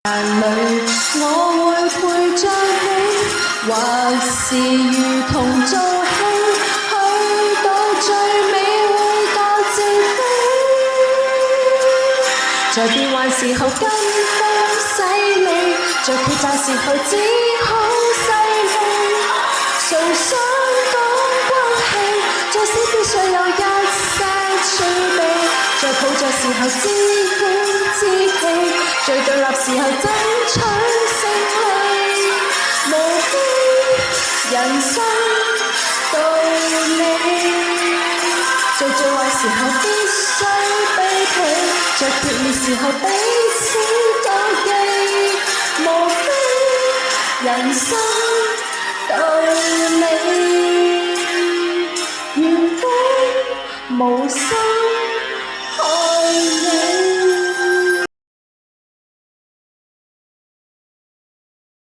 眼淚，我會陪着你，或是如同做戲，去到最尾會各自飛。在變幻時候跟風洗你，在決戰時候只好勢利。誰想講關係，縱使必須有一些儲備，在抱着時候知己知彼，在對立時候爭取勝利，無非人生道理。在最壞時候必須悲喜，在決裂時候彼此妒忌，無非人生道理。原本無心